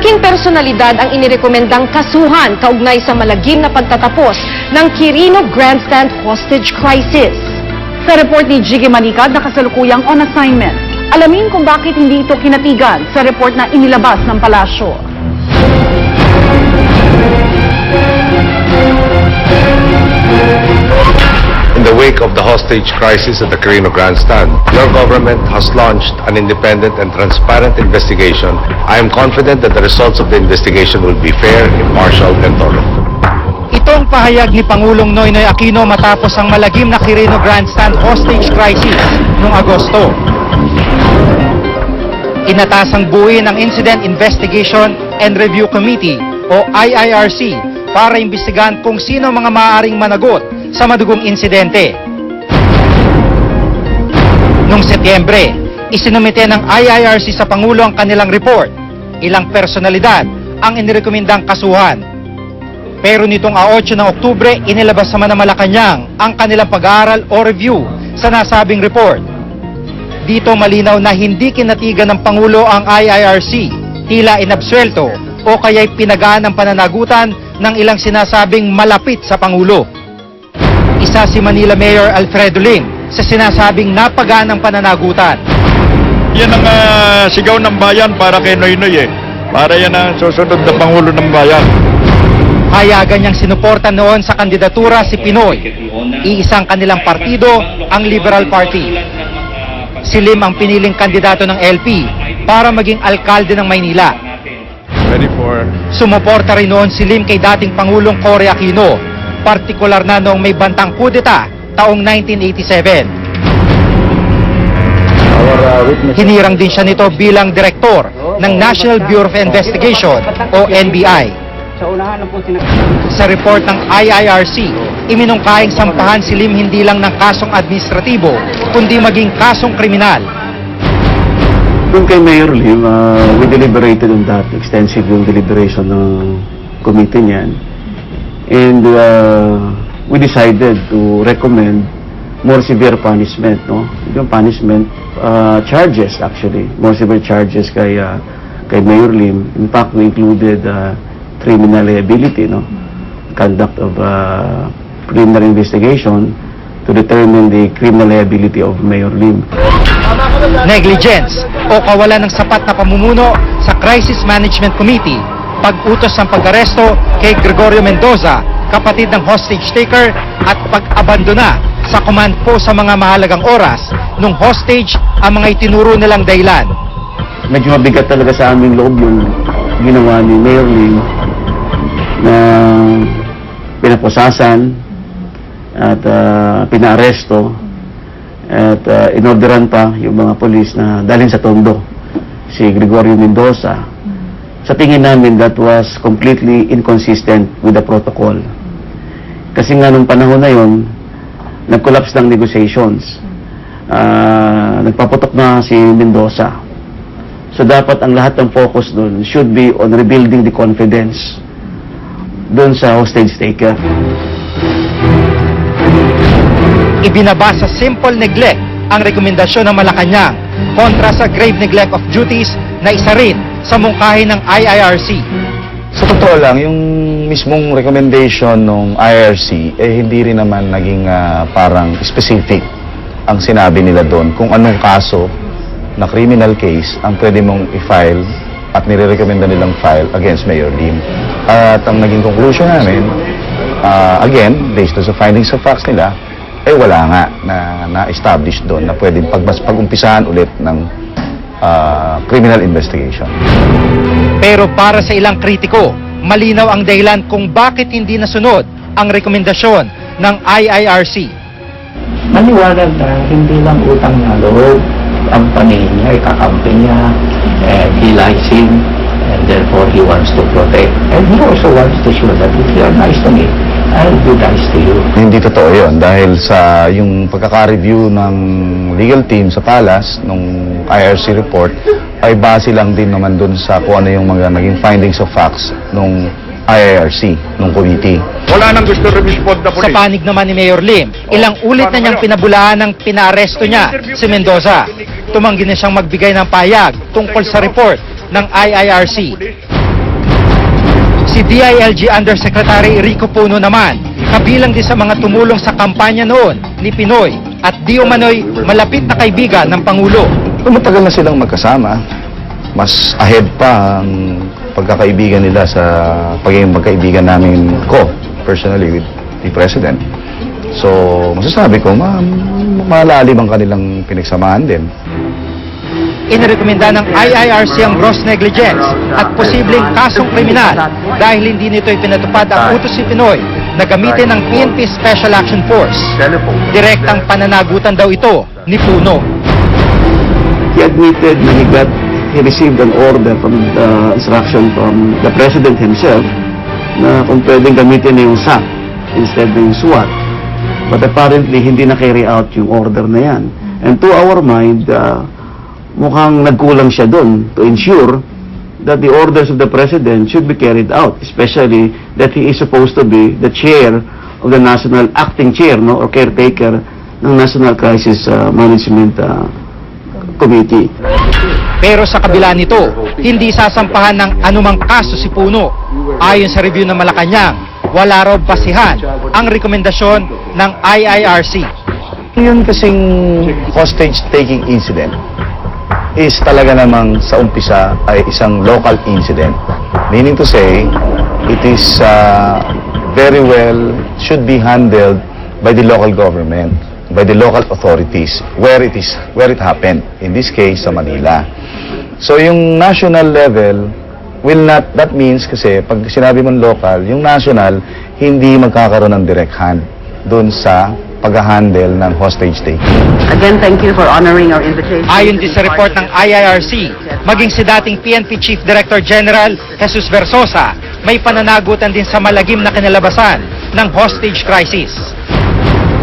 Malaking personalidad ang inirekomendang kasuhan kaugnay sa malagim na pagtatapos ng Quirino Grandstand hostage crisis. Sa report ni Jiggy Manicad na kasalukuyang on assignment, alamin kung bakit hindi ito kinatigan sa report na inilabas ng palasyo. In the wake of the hostage crisis at the Quirino Grandstand, your government has launched an independent and transparent investigation. I am confident that the results of the investigation will be fair, impartial, and thorough. Ito ang pahayag ni Pangulong Noynoy Aquino matapos ang malagim na Quirino Grandstand hostage crisis noong Agosto. Inatasang buuin ang Incident Investigation and Review Committee o IIRC para imbestigahan kung sino mga maaaring managot sa madugong insidente. Noong Setyembre, isinumite ng IIRC sa Pangulo ang kanilang report. Ilang personalidad ang inirekomendang kasuhan. Pero nitong 8 ng Oktubre, inilabas naman ng Malacanang ang kanilang pag-aaral o review sa nasabing report. Dito malinaw na hindi kinatigan ng Pangulo ang IIRC, tila inabsuelto o kaya'y pinagaan ng pananagutan ng ilang sinasabing malapit sa Pangulo. Isa si Manila Mayor Alfredo Lim sa sinasabing napagaan ng pananagutan. Yan ang sigaw ng bayan para kay Noynoy Para yan ang susunod na Pangulo ng bayan. Hayagan niyang sinuporta noon sa kandidatura si Pinoy. Iisang kanilang partido, ang Liberal Party. Si Lim ang piniling kandidato ng LP para maging alkalde ng Maynila. Sumuporta rin noon si Lim kay dating Pangulong Cory Aquino, partikular na noong may bantang kudeta taong 1987. Hinirang din siya nito bilang direktor ng National Bureau of Investigation o NBI. Sa report ng IIRC, iminungkahing sampahan si Lim hindi lang ng kasong administratibo, kundi maging kasong kriminal. Kung kay Mayor Lim, we deliberated on that, extensive yung deliberation ng committee niyan. And we decided to recommend more severe punishment, no? Yung punishment charges actually, more severe charges kay Mayor Lim. In fact, we included criminal liability, no? Conduct of criminal investigation to determine the criminal liability of Mayor Lim. Negligence o kawalan ng sapat na pamumuno sa Crisis Management Committee, pag-utos ng pag-aresto kay Gregorio Mendoza, kapatid ng hostage taker, at pag-abandona sa command post sa mga mahalagang oras nung hostage ang mga itinuro nilang dahilan. Medyo mabigat talaga sa aming loob yung ginawa ni Mayor Lim na pinapusasan at pinaaresto at inorderan pa yung mga polis na dalhin sa tondo si Gregorio Mendoza. Sa tingin namin, that was completely inconsistent with the protocol. Kasi nga nung panahon na yon, nag-collapse ng negotiations. Nagpaputok na si Mendoza. So dapat ang lahat ng focus doon should be on rebuilding the confidence doon sa hostage taker. Ibinaba sa simple neglect ang rekomendasyon ng Malacanang kontra sa grave neglect of duties na isa rin sa mungkahi ng IIRC. Sa totoo lang, yung mismong recommendation ng IIRC, hindi rin naman naging parang specific ang sinabi nila doon kung anong kaso na criminal case ang pwede mong i-file at nire-recommenda nilang file against Mayor Lim. At ang naging conclusion namin, again, based on sa findings of facts nila, wala nga na-establish doon na pwedeng pag-umpisahan ulit ng criminal investigation. Pero para sa ilang kritiko, malinaw ang dahilan kung bakit hindi nasunod ang rekomendasyon ng IIRC. Maliwanag na hindi lang utang na loob ang paningin niya, ikakampi niya, and he likes him, and therefore he wants to protect. And he also wants to show that if you are nice to me, I'll be nice to you. Hindi totoo yun dahil sa yung pagkaka-review ng legal team sa Palace nung IRC report ay base lang din naman dun sa kung ano yung mga naging findings of facts nung IIRC, nung committee. Wala nang gusto respond na Sa panig naman ni Mayor Lim, ilang ulit na niyang pinabulaan ng pinaaresto niya si Mendoza. Tumanggi na siyang magbigay ng payag tungkol sa report ng IIRC. Si DILG Undersecretary Rico Puno naman, kabilang din sa mga tumulong sa kampanya noon ni Pinoy at di umano'y malapit na kaibigan ng Pangulo. Matagal na silang magkasama. Mas ahead pa ang pagkakaibigan nila sa pagiging magkaibigan namin ko, personally, with the President. So, masasabi ko, malalim ang kanilang pinagsamahan din. Inirekomenda ng IIRC ang gross negligence at posibleng kasong kriminal dahil hindi nito ipinatupad ang utos ni Pinoy na gamitin ng PNP Special Action Force. Direktang pananagutan daw ito ni Puno. He admitted na he received an order from the instruction from the President himself na kung pwedeng gamitin na yung SAP instead ng SWAT. But apparently, hindi na-carry out yung order na yan. And to our mind, mukhang nagkulang siya doon to ensure that the orders of the President should be carried out, especially that he is supposed to be the chair of the national, acting chair, no, or caretaker ng National Crisis Management Committee. Pero sa kabila nito, hindi sasampahan ng anumang kaso si Puno. Ayon sa review ng Malacanang, wala raw basihan ang rekomendasyon ng IIRC. Yun kasing hostage-taking incident is talaga namang sa umpisa ay isang local incident. Meaning to say, it is very well should be handled by the local government, by the local authorities where it happened. In this case, sa Manila. So yung national level will not, that means kasi pag sinabi mong local, yung national hindi magkakaroon ng direct hand doon sa pag-handle ng hostage taking. Again, thank you for honoring our invitation. Ayon din sa report ng IIRC, maging si dating PNP Chief Director General Jesus Versosa, may pananagutan din sa malagim na kinalabasan ng hostage crisis.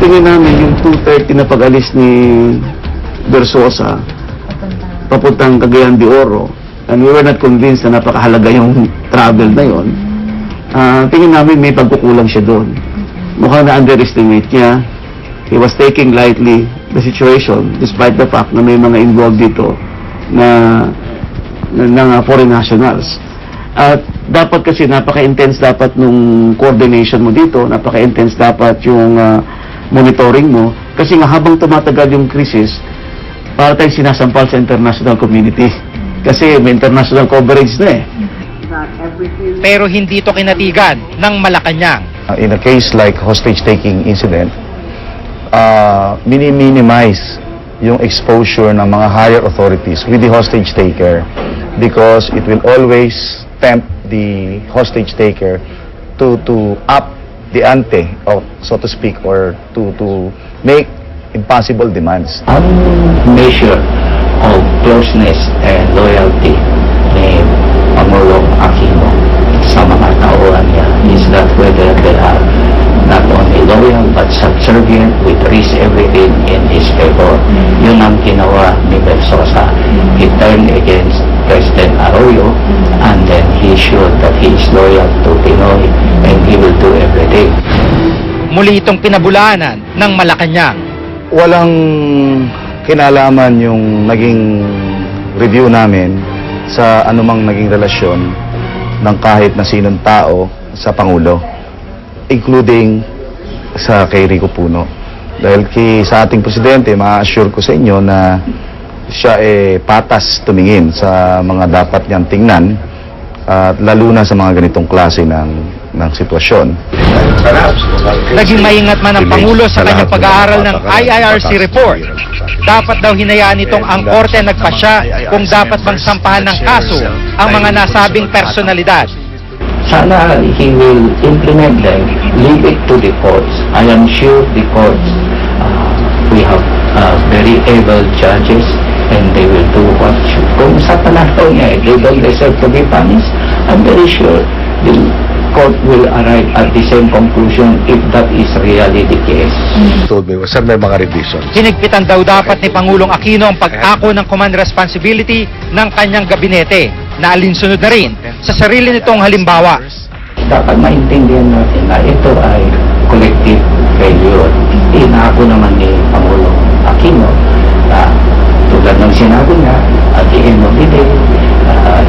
Tingin namin yung 2:30 na pag-alis ni Versosa papuntang Cagayan de Oro, and we were not convinced na napakahalaga yung travel na yon. Tingin namin may pagkukulang siya doon. Mukhang na-underestimate niya. He was taking lightly the situation despite the fact na may mga involved dito na foreign nationals. At dapat kasi napaka-intense dapat nung coordination mo dito, napaka-intense dapat yung monitoring mo kasi nga habang tumatagal yung crisis, para tayong sinasampal sa international community. Kasi may international coverage na eh. Pero hindi ito kinatigan ng Malacanang. In a case like hostage-taking incident, minimize yung exposure ng mga higher authorities with the hostage taker because it will always tempt the hostage taker to up the ante, or so to speak, or to make impossible demands. Ang measure of closeness and loyalty ni Pangulong Aquino sa mga tauhan niya is that whether they are not only loyal but subservient with risk everything in his favor. Yun ang ginawa ni Versosa. He turned against President Arroyo and then he showed that he is loyal to Pinoy and he will do everything. Muli itong pinabulaanan ng Malacanang. Walang kinalaman yung naging review namin sa anumang naging relasyon ng kahit na sinong tao sa Pangulo, including sa kay Rico Puno. Dahil sa ating presidente, ma-assure ko sa inyo na siya patas tumingin sa mga dapat niyang tingnan, at lalo na sa mga ganitong klase ng sitwasyon. Naging maingat man ang Pangulo sa kanyang pag-aaral ng IIRC report. Dapat daw hinayaan itong ang korte nagpasya kung dapat bang sampahan ng kaso ang mga nasabing personalidad. Sana he will implement them, leave it to the courts. I am sure the courts, we have very able judges and they will do what should. Kung sa panahon niya, they don't deserve to be punished, I'm very sure the court will arrive at the same conclusion if that is really the case. Told me, sir, may mga revisions. Hinigpitan daw dapat ni Pangulong Aquino ang pag-ako ng command responsibility ng kanyang gabinete na alinsunod na rin sa sarili nitong halimbawa. Dapat maintindihan natin na ito ay collective failure. Inako naman ni Pangulong Aquino na tulad ng sinabi niya, at the end of the day,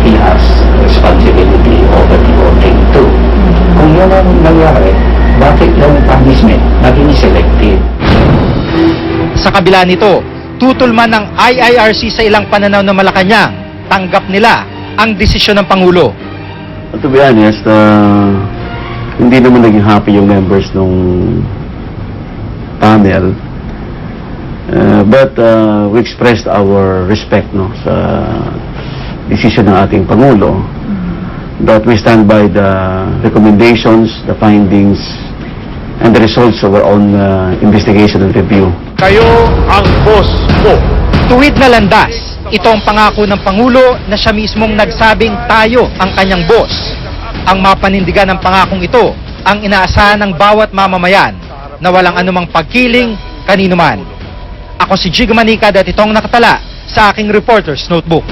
he has responsibility over the whole thing too. ang nangyari, bakit yung punishment naging selective? Sa kabila nito, tutol man ng IIRC sa ilang pananaw ng Malacanang, tanggap nila ang desisyon ng Pangulo. To be honest, hindi naman naging happy yung members nung panel. But we expressed our respect sa decision ng ating Pangulo that we stand by the recommendations, the findings, and the results of our own investigation and review. Kayo ang boss ko. Tuwid na landas, ito ang pangako ng Pangulo na siya mismong nagsabing tayo ang kanyang boss. Ang mapanindigan ng pangakong ito ang inaasahan ng bawat mamamayan na walang anumang pagkiling kanino man. Ako si Jig Manicad at itong nakatala sa aking Reporter's Notebook.